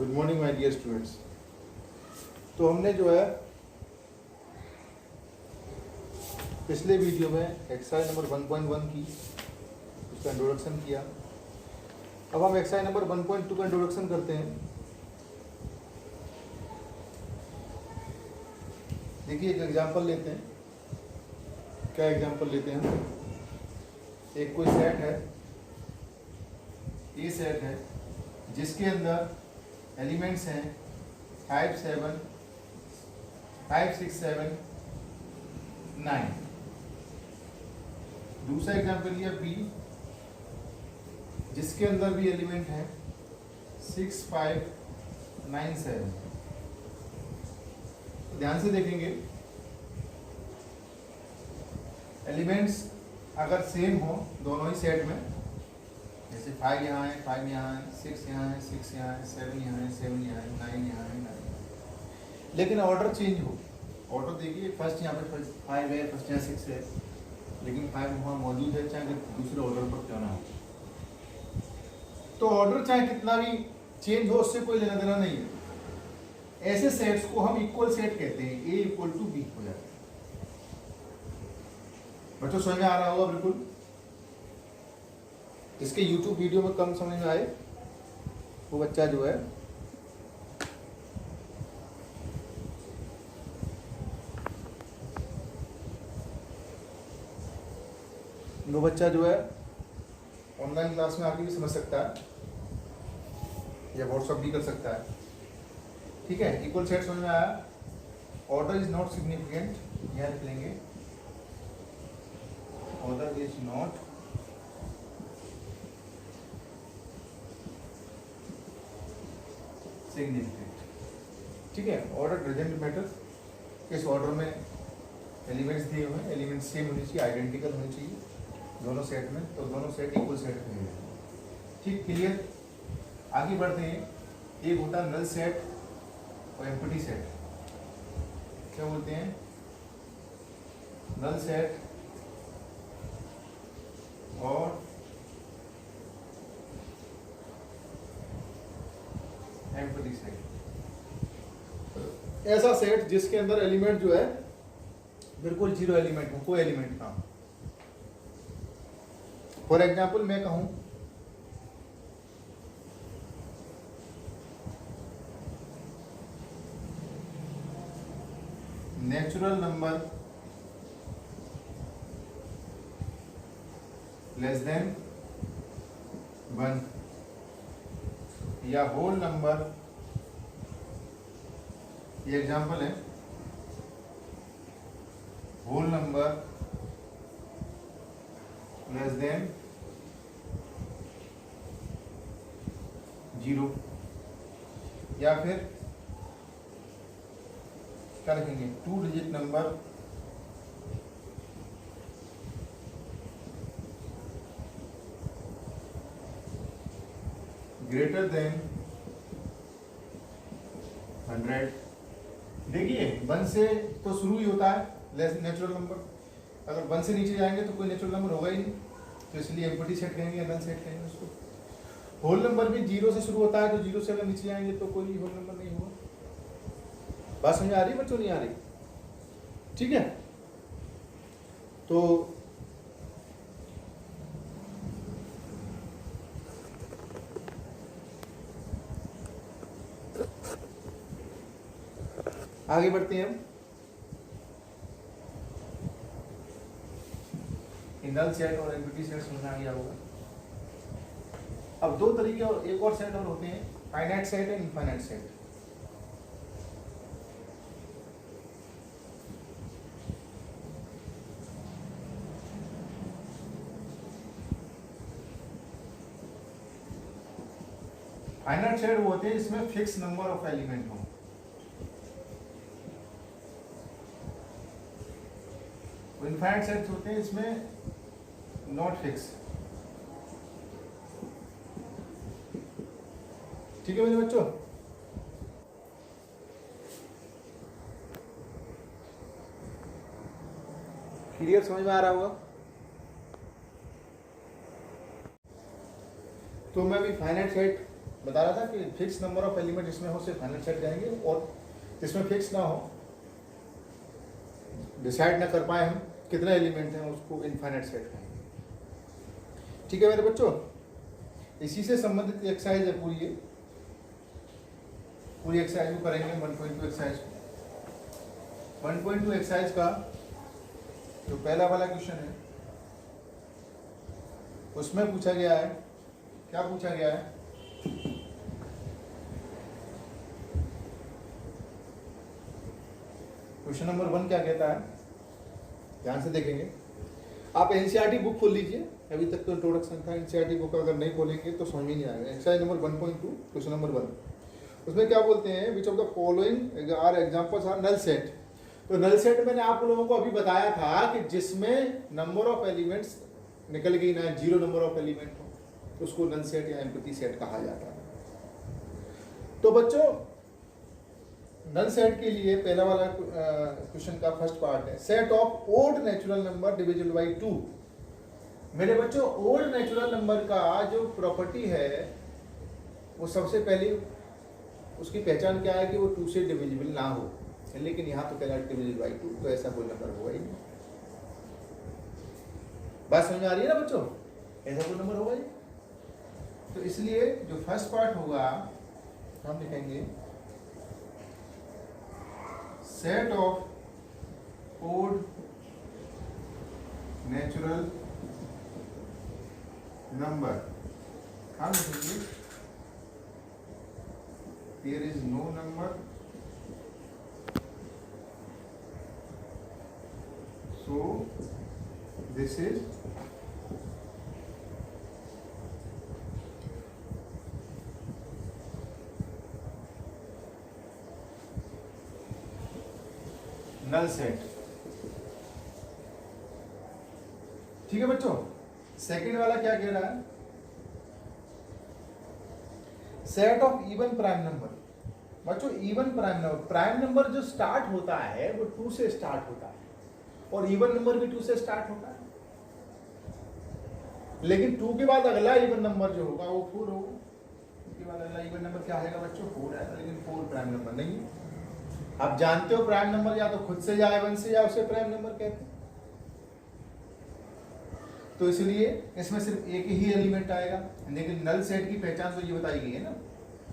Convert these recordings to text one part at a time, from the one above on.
Good morning my dear students. तो हमने जो है पिछले वीडियो में एक्सरसाइज नंबर 1.1 की उसका इंट्रोडक्शन किया। अब हम एक्सरसाइज नंबर 1.2 का इंट्रोडक्शन करते हैं। देखिए एक एग्जांपल लेते हैं। क्या एग्जांपल लेते हैं हम? एक कोई सेट है, ए सेट है जिसके अंदर एलिमेंट्स हैं 5, 6, 7, 9। दूसरा एग्जांपल लिया बी जिसके अंदर भी एलिमेंट है 6, 5, 9, 7। ध्यान से देखेंगे, एलिमेंट्स अगर सेम हो दोनों ही सेट में, जैसे 5 यहाँ है, 5 यहाँ है, 6 यहाँ है, 6 यहाँ है, 7 यहाँ है, 7 यहाँ है, 9 यहाँ है, 9, लेकिन ऑर्डर चेंज हो। ऑर्डर देखिए, फर्स्ट यहाँ पे 5 है, फर्स्ट यहाँ 6 है, लेकिन 5 वहाँ मौजूद है, चाहे दूसरे ऑर्डर पर क्यों ना हो। तो ऑर्डर चाहे कितना भी चेंज हो, उससे कोई लेना देना नहीं है। ऐसे सेट्स को हम इक्वल सेट कहते हैं, ए इक्वल टू बी हो जाता है। बच्चों समझ में आ रहा होगा बिल्कुल। इसके YouTube वीडियो में कम समझ में आए वो बच्चा जो है ऑनलाइन क्लास में आके भी समझ सकता है या व्हाट्सअप भी कर सकता है। ठीक है, इक्वल सेट समझ में आया। ऑर्डर इज नॉट सिग्निफिकेंट, यहाँ लिख लेंगे ऑर्डर इज नॉट सिग्निफिकेंट। ठीक है, ऑर्डर डजंट मैटर। किस ऑर्डर में एलिमेंट्स दिए हुए हैं, एलिमेंट्स सेम होने चाहिए, आइडेंटिकल होने चाहिए दोनों सेट में, तो दोनों सेट इक्वल सेट में है। ठीक, क्लियर। आगे बढ़ते हैं। एक होता है नल सेट और एम्प्टी सेट। क्या बोलते हैं? नल सेट और एम्प्टी सेट। ऐसा सेट जिसके अंदर एलिमेंट जो है बिल्कुल जीरो एलिमेंट हो, कोई एलिमेंट ना हो। फॉर एग्जाम्पल मैं कहूं नेचुरल नंबर लेस देन 1 या होल नंबर, ये एग्जाम्पल है, होल नंबर लेस देन 0, या फिर क्या लिखेंगे 2 डिजिट नंबर ग्रेटर देन 100। देखिए 1 से तो शुरू ही होता है नेचुरल नंबर। अगर 1 से नीचे जाएंगे तो कोई नेचुरल नंबर होगा ही नहीं, तो इसलिए एम्प्टी सेट कहेंगे या नल सेट कहेंगे उसको। होल नंबर भी 0 से शुरू होता है, तो 0 से अगर नीचे जाएंगे तो कोई होल नंबर नहीं होगा। बात समझ आ रही है बच्चों, नहीं आ रही? ठीक है, तो आगे बढ़ते हैं हम। नल सेट और एम्प्टी सेट समझ आ गया होगा। अब दो तरीके और एक और सेट और होते हैं, finite set and infinite set. Finite set वो होते हैं जिसमें फिक्स नंबर ऑफ एलिमेंट हो। इनफाइनाइट सेट होते हैं इसमें नॉट फिक्स। ठीक है मेरे बच्चों, क्लियर समझ में आ रहा होगा। तो मैं भी फाइनाइट सेट बता रहा था कि फिक्स नंबर ऑफ एलिमेंट जिसमें हो सिर्फ फाइनल सेट जाएंगे, और जिसमें फिक्स ना हो, डिसाइड ना कर पाए हम कितने एलिमेंट हैं, उसको इनफाइनाइट सेट कहेंगे। ठीक है मेरे बच्चों, इसी से संबंधित एक्सरसाइज है पूरी, ये पूरी एक्सरसाइज को करेंगे 1.2 एक्सरसाइज को। 1.2 एक्सरसाइज का जो पहला वाला क्वेश्चन है उसमें पूछा गया है, क्या पूछा गया है, क्वेश्चन नंबर 1 क्या कहता है, ध्यान से देखेंगे। आप एनसीईआरटी बुक खोल लीजिए, अभी तक तो इंट्रोडक्शन था, एनसीईआरटी बुक अगर नहीं खोलेंगे तो समझ में नहीं आएगा। एक्सरसाइज नंबर 1.2 क्वेश्चन नंबर 1, उसमें क्या बोलते हैं, which of the following are examples are null set. तो नल सेट मैंने आप लोगों को अभी बताया था कि जिसमें नंबर ऑफ एलिमेंट्स निकल गई ना, 0 नंबर ऑफ एलिमेंट हो, तो उसको नल सेट या एम्प्टी सेट कहा जाता है। तो बच्चों नल सेट के लिए पहला वाला क्वेश्चन का फर्स्ट पार्ट है, set of odd natural number divisible by 2। मेरे बच्चों ओड नेचुरल नंबर का जो प्रॉपर्टी है वो सबसे पहले उसकी पहचान क्या है कि वो 2 से डिविजिबल ना हो, लेकिन यहाँ तो कह रहा है डिविजिबल बाय 2, तो ऐसा कोई नंबर होगा ही नहीं। बात समझ में आ रही है ना बच्चों, ऐसा कोई नंबर होगा ही। तो इसलिए जो फर्स्ट पार्ट होगा हम लिखेंगे set of odd natural number, हम लिखेंगे there is no number so this is null set. ठीक है बच्चों, सेकंड वाला क्या कह रहा है, set of even prime number. बच्चों इवन प्राइम नंबर जो स्टार्ट होता है वो 2 से स्टार्ट होता है, और इवन नंबर भी 2 से स्टार्ट होता है, लेकिन 2 के बाद अगला इवन नंबर जो होगा वो 4 होगा। 2 के बाद अगला इवन नंबर क्या आएगा बच्चों, 4 आएगा, लेकिन 4 प्राइम नंबर नहीं है। आप जानते हो प्राइम नंबर या तो खुद से या इवन से या उसे प्राइम नंबर कहते हैं। तो इसलिए इसमें सिर्फ एक ही एलिमेंट आएगा, लेकिन नल सेट की पहचान तो ये बताई गई है ना,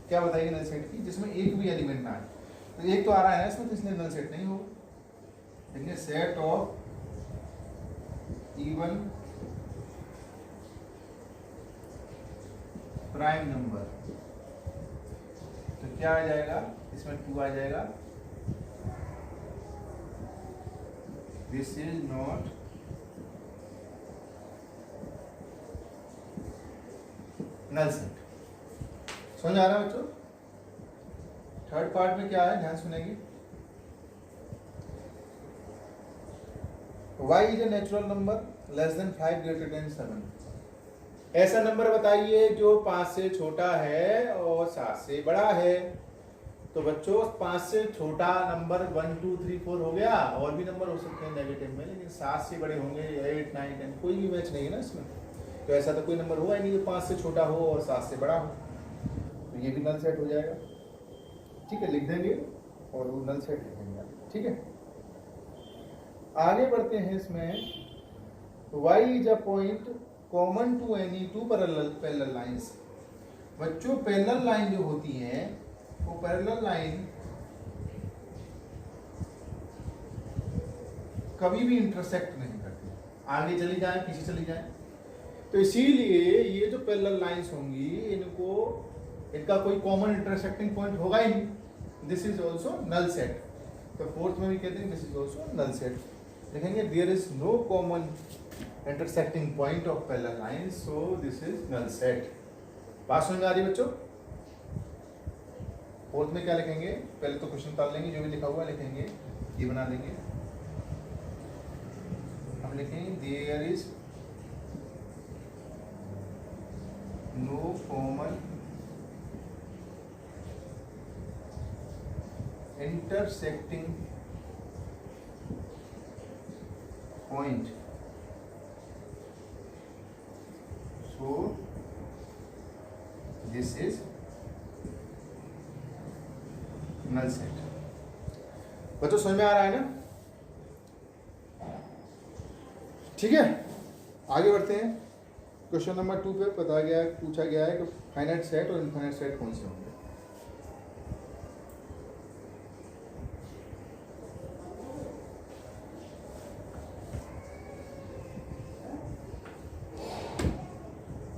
क्या बताई गई नल सेट की, जिसमें एक भी एलिमेंट ना आए। तो एक तो आ रहा है ना इसमें, तो इसलिए नल सेट नहीं होगा। देखिए set of even prime number, तो क्या आ जाएगा इसमें, 2 आ जाएगा, this is not null set. समझ आ रहा है बच्चों। थर्ड पार्ट में क्या है, ध्यान सुनेंगे, y is a natural number less than 5 greater than 7। ऐसा नंबर बताइए जो 5 से छोटा है और 7 से बड़ा है। तो बच्चों 5 से छोटा नंबर 1 2 3 4 हो गया, और भी नंबर हो सकते हैं नेगेटिव में, लेकिन 7 से बड़े होंगे 8 9 10, कोई भी मैच नहीं है ना इसमें। तो ऐसा तो कोई नंबर हुआ ही नहीं जो 5 से छोटा हो और 7 से बड़ा हो, तो ये भी नल सेट हो जाएगा। ठीक है, लिख देंगे और वो नल सेट लिखेंगे। ठीक है, आगे बढ़ते हैं इसमें। y is a point common to any 2 parallel lines. बच्चों पैरेलल लाइन जो होती है वो पैरेलल लाइन कभी भी इंटरसेक्ट नहीं करती, आगे चली जाए पीछे चली जाए। तो इसीलिए ये जो पैरेलल लाइंस होंगी इनका कोई कॉमन इंटरसेक्टिंग पॉइंट होगा ही नहीं। This is also null set. तो फोर्थ में भी कहते हैं this is also null set. लिखेंगे there is no common intersecting point of parallel line, so this is null set. बात समझ में आ रही है बच्चों। फोर्थ में क्या लिखेंगे, पहले तो क्वेश्चन उतार लेंगे, जो भी लिखा हुआ है लिखेंगे, ये बना देंगे। हम लिखेंगे there is no common intersecting point, so this is null set. बच्चों समझ में आ रहा है ना? ठीक है, आगे बढ़ते हैं। क्वेश्चन नंबर 2 पे पूछा गया है कि फाइनाइट सेट और इनफाइनाइट सेट कौन से होंगे।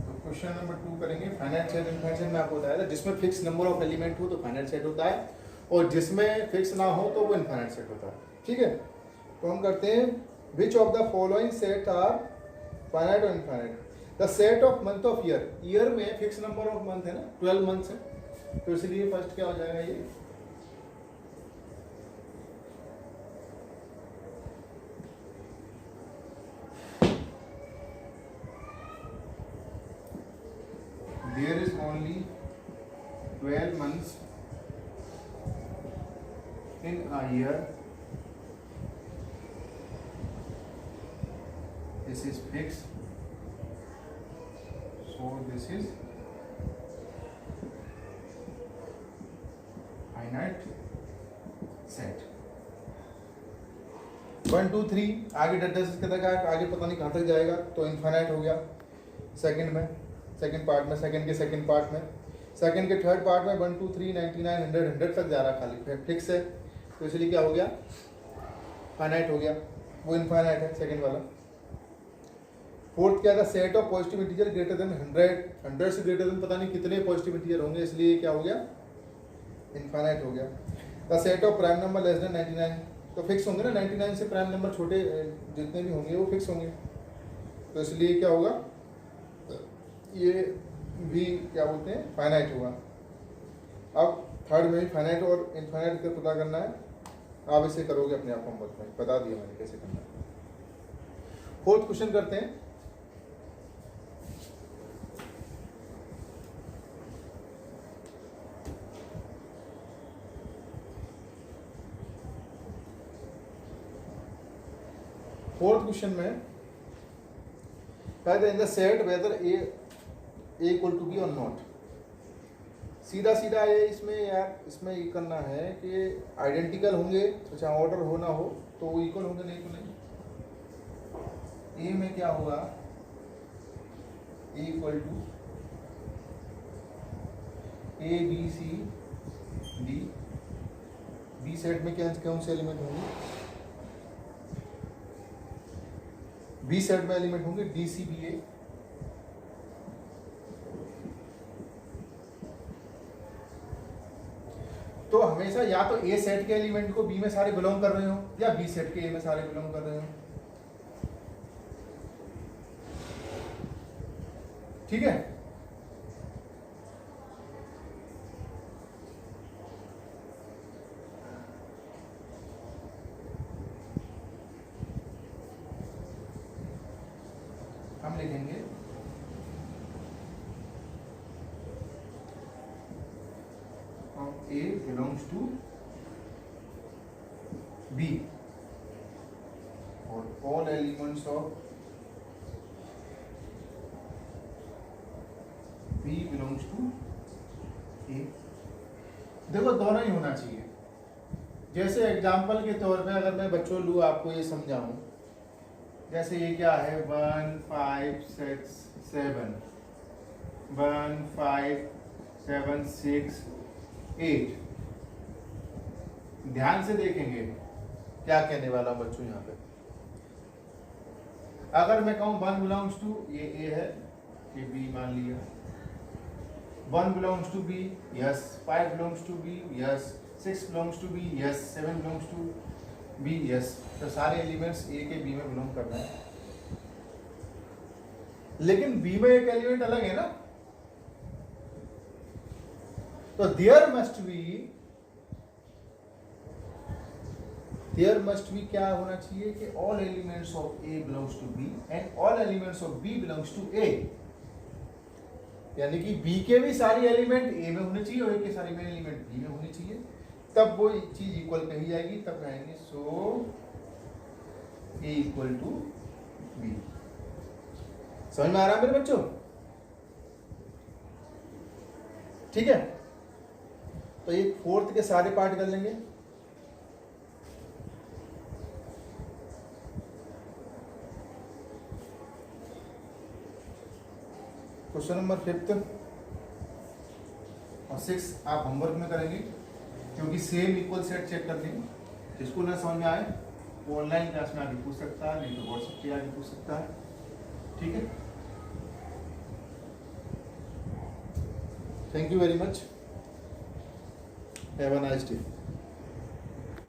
तो क्वेश्चन नंबर 2 करेंगे फाइनाइट सेट इनफाइनाइट सेट। में आपको बताया था जिसमें फिक्स नंबर ऑफ एलिमेंट हो तो फाइनाइट सेट होता है, और जिसमें फिक्स ना हो तो वो इनफाइनाइट सेट होता है। ठीक है, तो हम करते हैं which of the following set are finite और infinite. The set of month of year, year में फिक्स नंबर ऑफ मंथ है ना, 12 मंथ्स है, तो इसलिए फर्स्ट क्या हो जाएगा ये there is only 12 months in a year. This is fixed, so this is finite set. 1 2 3 आगे डेटा तक आगे पता नहीं कहाँ तक जाएगा, तो इनफाइनाइट हो गया। सेकंड में, सेकंड पार्ट में, सेकंड के सेकंड पार्ट में, सेकंड के थर्ड पार्ट में 1 2 3 99 100 100 तक जा रहा है, खाली फिक्स है, तो इसलिए क्या हो गया फाइनाइट हो गया, वो इनफाइनाइट है सेकंड वाला। फोर्थ क्या था, set of positive integer greater than 100, 100 से ग्रेटर देन पता नहीं कितने पॉजिटिव इंटीजर होंगे, इसलिए क्या हो गया इनफाइनाइट हो गया। The set of prime number less than 99, तो फिक्स होंगे ना, 99 से प्राइम नंबर छोटे जितने भी होंगे वो फिक्स होंगे, तो इसलिए क्या होगा ये भी क्या बोलते हैं फाइनाइट होगा। अब थर्ड में भी फाइनाइट और इनफाइनाइट का पता करना है, आप इसे करोगे अपने आप होमवर्क में, बता दिया मैंने कैसे करना है। फोर्थ क्वेश्चन करते हैं। फोर्थ क्वेश्चन में कहते हैं in the set whether A equal to B और नॉट। सीधा सीधा ये इसमें यार इसमें ये करना है कि आइडेंटिकल होंगे तो चाहे ऑर्डर हो ना हो तो वो इक्वल होंगे, नहीं तो नहीं। ए में क्या होगा A equal to A B C D. B set में क्या कौन से एलिमेंट होंगे, बी सेट में एलिमेंट होंगे डी सी बी ए। तो हमेशा या तो ए सेट के एलिमेंट को बी में सारे बिलोंग कर रहे हो, या बी सेट के ए में सारे बिलोंग कर रहे हो। ठीक है, हम लिखेंगे A belongs to B or all elements of B belongs to A। देखो दोनों ही होना चाहिए। जैसे एग्जाम्पल के तौर पे अगर मैं बच्चों लूँ आपको ये समझाऊं, जैसे ये क्या है 1 5 6 7 1 5 7 6 8। ध्यान से देखेंगे क्या कहने वाला हूं बच्चों यहाँ पे। अगर मैं कहूं 1 बिलोंग्स टू ये ए है, ये बी मान लिया, 1 belongs to B yes, 5 belongs to B yes, 6 belongs to B yes, 7 belongs to B yes, तो सारे एलिमेंट्स ए के बी में बिलोंग करना है। लेकिन बी में एक एलिमेंट अलग है ना, तो देयर मस्ट बी क्या होना चाहिए कि all elements of A belongs to B and all elements of B belongs to A. यानी कि बी के भी सारी एलिमेंट ए में होने चाहिए और ए के सारे एलिमेंट बी में होने चाहिए, तब वो चीज इक्वल कही जाएगी, तब कहेंगे सो ए इक्वल टू बी। समझ में आ रहा है मेरे बच्चों? ठीक है, तो ये फोर्थ के सारे पार्ट कर लेंगे। क्वेश्चन नंबर 5 और 6 आप होमवर्क में करेंगे, क्योंकि सेम इक्वल सेट चेक करनी है। जिसको ना समझ में आए वो ऑनलाइन क्लास में आके पूछ सकता है, नहीं तो व्हाट्सएप पे आके पूछ सकता है। ठीक है, thank you very much, have a nice day.